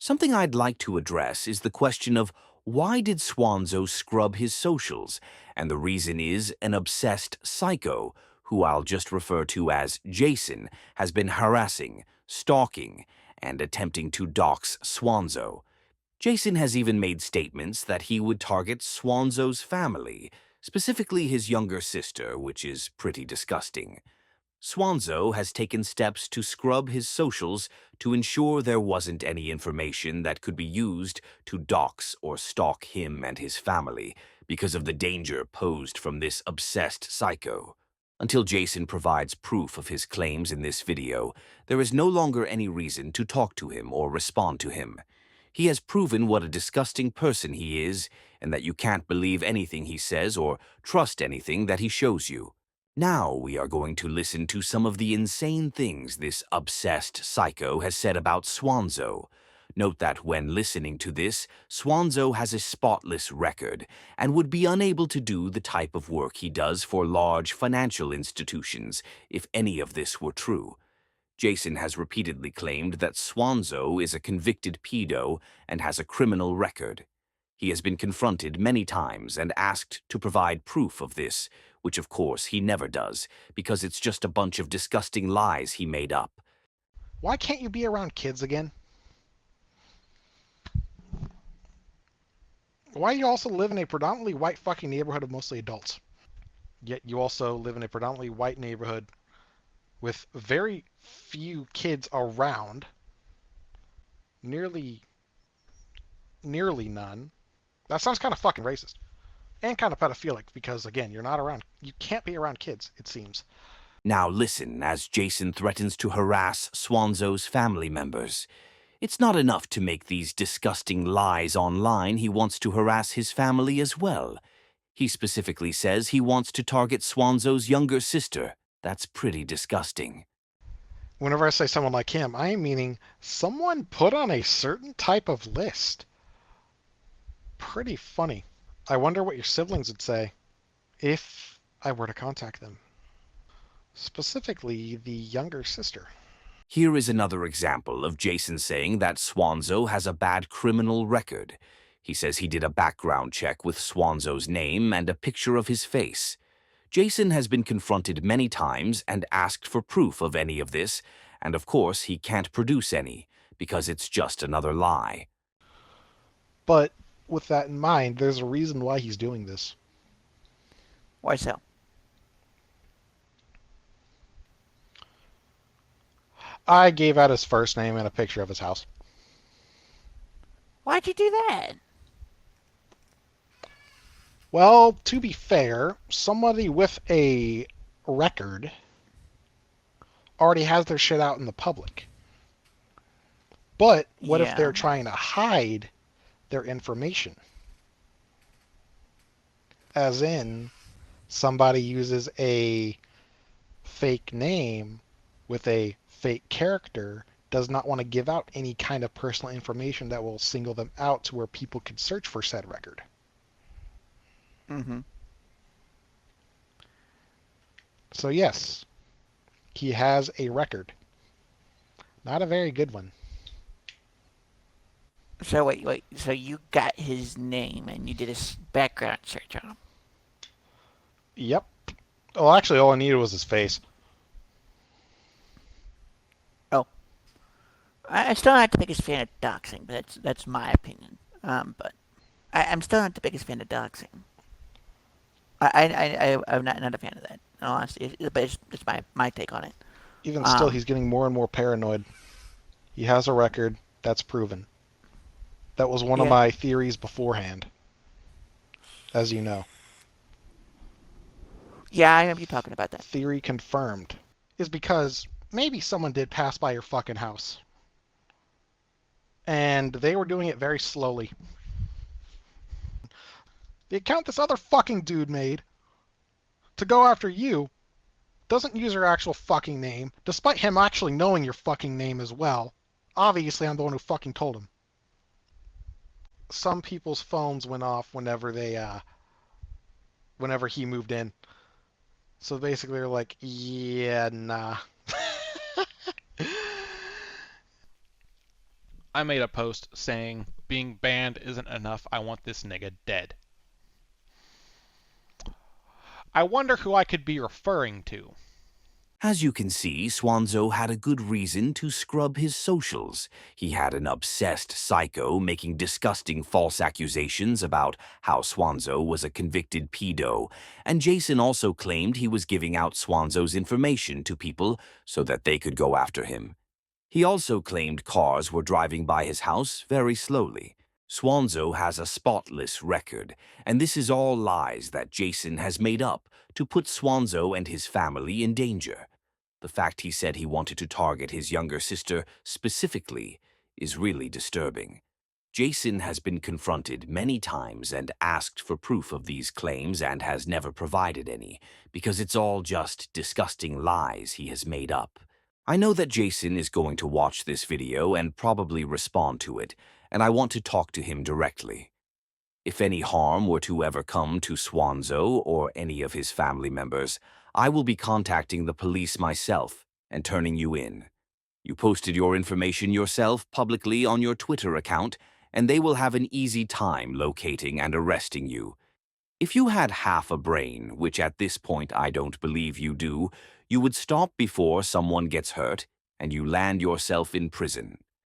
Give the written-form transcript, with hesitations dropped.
Something I'd like to address is the question of why did Swanzo scrub his socials? And the reason is an obsessed psycho, who I'll just refer to as Jason, has been harassing, stalking, and attempting to dox Swanzo. Jason has even made statements that he would target Swanzo's family, specifically his younger sister, which is pretty disgusting. Swanzo has taken steps to scrub his socials to ensure there wasn't any information that could be used to dox or stalk him and his family because of the danger posed from this obsessed psycho. Until Jason provides proof of his claims in this video, there is no longer any reason to talk to him or respond to him. He has proven what a disgusting person he is, and that you can't believe anything he says or trust anything that he shows you. Now we are going to listen to some of the insane things this obsessed psycho has said about Swanzo. Note that when listening to this, Swanzo has a spotless record and would be unable to do the type of work he does for large financial institutions if any of this were true. Jason has repeatedly claimed that Swanzo is a convicted pedo and has a criminal record. He has been confronted many times and asked to provide proof of this, which of course he never does, because it's just a bunch of disgusting lies he made up. Why can't you be around kids again? Why do you also live in a predominantly white fucking neighborhood of mostly adults? Yet you also live in a predominantly white neighborhood with very few kids around, nearly none. That sounds kind of fucking racist and kind of pedophilic because again, you can't be around kids, it seems. Now listen as Jason threatens to harass Swanzo's family members. It's not enough to make these disgusting lies online, he wants to harass his family as well. He specifically says he wants to target Swanzo's younger sister. That's pretty disgusting. Whenever I say someone like him, I am meaning someone put on a certain type of list. Pretty funny. I wonder what your siblings would say if I were to contact them. Specifically, the younger sister. Here is another example of Jason saying that Swanzo has a bad criminal record. He says he did a background check with Swanzo's name and a picture of his face. Jason has been confronted many times and asked for proof of any of this, and of course he can't produce any, because it's just another lie. But with that in mind, there's a reason why he's doing this. Why so? I gave out his first name and a picture of his house. Why'd you do that? Well, to be fair, somebody with a record already has their shit out in the public. But what if they're trying to hide their information? As in, somebody uses a fake name with a fake character, does not want to give out any kind of personal information that will single them out to where people could search for said record. Mm-hmm. So yes, he has a record. Not a very good one. So wait. So you got his name and you did a background search on him? Yep. Well, actually, all I needed was his face. Oh, I'm still not the biggest fan of doxing, but that's my opinion. But I'm still not the biggest fan of doxing. I'm not a fan of that. In all honesty, but it's my take on it. Even still, he's getting more and more paranoid. He has a record. That's proven. That was one of my theories beforehand, as you know. Yeah, I remember you talking about that. Theory confirmed. Is because maybe someone did pass by your fucking house. And they were doing it very slowly. The account this other fucking dude made to go after you doesn't use your actual fucking name, despite him actually knowing your fucking name as well. Obviously, I'm the one who fucking told him. Some people's phones went off whenever he moved in. So basically they're like, yeah, nah. I made a post saying, being banned isn't enough, I want this nigga dead. I wonder who I could be referring to. As you can see, Swanzo had a good reason to scrub his socials. He had an obsessed psycho making disgusting false accusations about how Swanzo was a convicted pedo, and Jason also claimed he was giving out Swanzo's information to people so that they could go after him. He also claimed cars were driving by his house very slowly. Swanzo has a spotless record, and this is all lies that Jason has made up to put Swanzo and his family in danger. The fact he said he wanted to target his younger sister specifically is really disturbing. Jason has been confronted many times and asked for proof of these claims and has never provided any, because it's all just disgusting lies he has made up. I know that Jason is going to watch this video and probably respond to it, and I want to talk to him directly. If any harm were to ever come to Swanzo or any of his family members, I will be contacting the police myself and turning you in. You posted your information yourself publicly on your Twitter account, and they will have an easy time locating and arresting you. If you had half a brain, which at this point I don't believe you do, you would stop before someone gets hurt and you land yourself in prison.